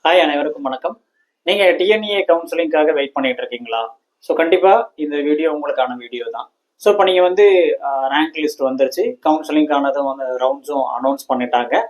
Hi, அனைவருக்கும் வணக்கம். நீங்க டிஎன்ஏ கவுன்சிலிங்காக வெயிட் பண்ணிட்டு இருக்கீங்களா? ஸோ கண்டிப்பா இந்த வீடியோ உங்களுக்கான வீடியோ தான். ஸோ இப்போ நீங்க வந்து ரேங்க் லிஸ்ட் வந்துருச்சு. கவுன்சிலிங்கானதும் வந்து ரவுண்ட்ஸும் அனௌன்ஸ் பண்ணிட்டாங்க.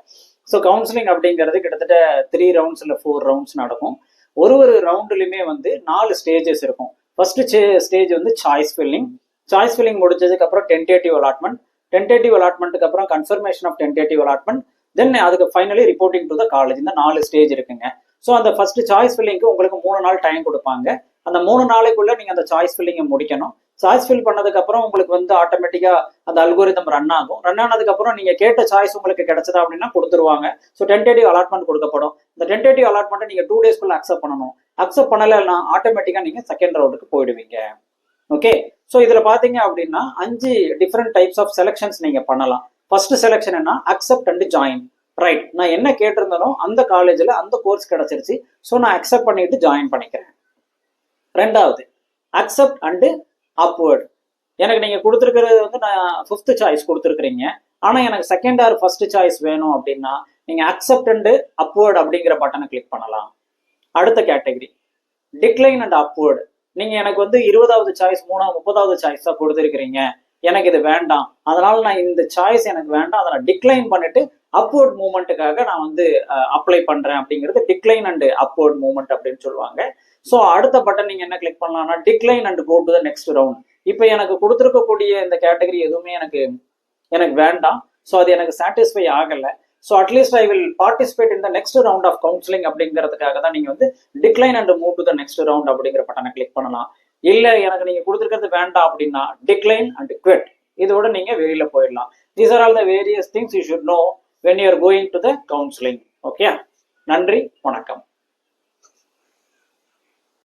ஸோ கவுன்சிலிங் அப்படிங்கிறது கிட்டத்தட்ட 3 ரவுண்ட்ஸ் இல்லை 4 ரவுண்ட்ஸ் நடக்கும். ஒரு ரவுண்டுலையுமே வந்து 4 ஸ்டேஜஸ் இருக்கும். ஃபர்ஸ்ட் ஸ்டேஜ் வந்து சாய்ஸ் ஃபில்லிங். சாய்ஸ் ஃபில்லிங் முடிஞ்சதுக்கு அப்புறம் டென்டேட்டிவ் அலாட்மெண்ட். டென்டேட்டிவ் அலாட்மெண்ட்டுக்கு அப்புறம் கன்ஃபர்மேஷன் ஆஃப் டென்டேட்டிவ் அலாட்மெண்ட். தென் அதுக்கு finally reporting to the college. இந்த 4 ஸ்டேஜ் இருக்குங்க. ஸோ அந்த ஃபர்ஸ்ட் சாய்ஸ் ஃபில்லிங்க்கு உங்களுக்கு 3 நாள் டைம் கொடுப்பாங்க. அந்த 3 நாளைக்குள்ள நீங்க அந்த சாய்ஸ் ஃபில்லிங்கை முடிக்கணும். சாய்ஸ் ஃபில் பண்ணதுக்கு அப்புறம் உங்களுக்கு வந்து ஆட்டோமேட்டிக்கா அந்த அல்கோரிதம் ரன் ஆகும். ரன் ஆனதுக்கு அப்புறம் நீங்க கேட்ட சாய்ஸ் உங்களுக்கு கிடைச்சதா அப்படின்னா கொடுத்துருவாங்க. ஸோ டென்டேட்டிவ் அலாட்மெண்ட் கொடுக்கப்படும். இந்த டென்டேட்டிவ் அலாட்மெண்ட் நீங்க 2 டேஸ்க்குள்ள அக்செப்ட் பண்ணணும். அக்செப்ட் பண்ணலைன்னா ஆட்டோமேட்டிக்கா நீங்க செகண்ட் ரவுண்டுக்கு போயிடுவீங்க. ஓகே, ஸோ இதுல பாத்தீங்க அப்படின்னா 5 டிஃப்ரெண்ட் டைப்ஸ் ஆஃப் செலக்ஷன்ஸ் நீங்க பண்ணலாம். ஃபர்ஸ்ட் செலக்ஷன் என்ன? Accept and join. ரைட், நான் என்ன கேட்டிருந்தனோ அந்த காலேஜில் அந்த கோர்ஸ் கிடைச்சிருச்சு. ஸோ நான் அக்செப்ட் பண்ணிட்டு ஜாயின் பண்ணிக்கிறேன். ரெண்டாவது அக்செப்ட் அண்டு அப்வர்ட். எனக்கு நீங்கள் கொடுத்துருக்கிறது வந்து நான் 5th சாய்ஸ் கொடுத்துருக்குறீங்க. ஆனால் எனக்கு செகண்ட் ஆர் ஃபர்ஸ்ட் சாய்ஸ் வேணும் அப்படின்னா நீங்கள் அக்செப்ட் அண்டு அப்வர்ட் அப்படிங்கிற பட்டனை கிளிக் பண்ணலாம். அடுத்த கேட்டகரி டிக்ளைன் அண்ட் அப்வர்ட். நீங்கள் எனக்கு வந்து 20வது சாய்ஸ் 30வது சாய்ஸ் தான் கொடுத்துருக்கிறீங்க. எனக்கு இது வேண்டாம், அதனால நான் இந்த சாய்ஸ் எனக்கு வேண்டாம், அதை நான் டிக்ளைன் பண்ணிட்டு அப்வர்ட் மூவ்மெண்ட்டுக்காக நான் வந்து அப்ளை பண்றேன் அப்படிங்கிறது டிக்ளைன் அண்ட் அப்வர்ட் மூவ்மெண்ட் அப்படின்னு சொல்லுவாங்க. ஸோ அடுத்த பட்டன் நீங்க என்ன கிளிக் பண்ணலாம்னா decline and go to the next round. இப்போ எனக்கு கொடுத்துருக்கக்கூடிய இந்த கேட்டகரி எதுவுமே எனக்கு வேண்டாம். ஸோ அது எனக்கு சாட்டிஸ்ஃபை ஆகலை. So at least I will participate in the next round of counselling அப்படிங்கிறதுக்காக தான் நீங்க வந்து decline and move to the next round அப்படிங்கிற பட்டனை கிளிக் பண்ணலாம். இல்ல எனக்கு நீங்க கொடுத்துருக்கிறது வேண்டாம் அப்படின்னா டிக்ளைன் அண்ட் குவிட். இதோட நீங்க வெளியில போயிடலாம். These are all the various things you should know when you are going to the counseling. Okay, நன்றி, வணக்கம்.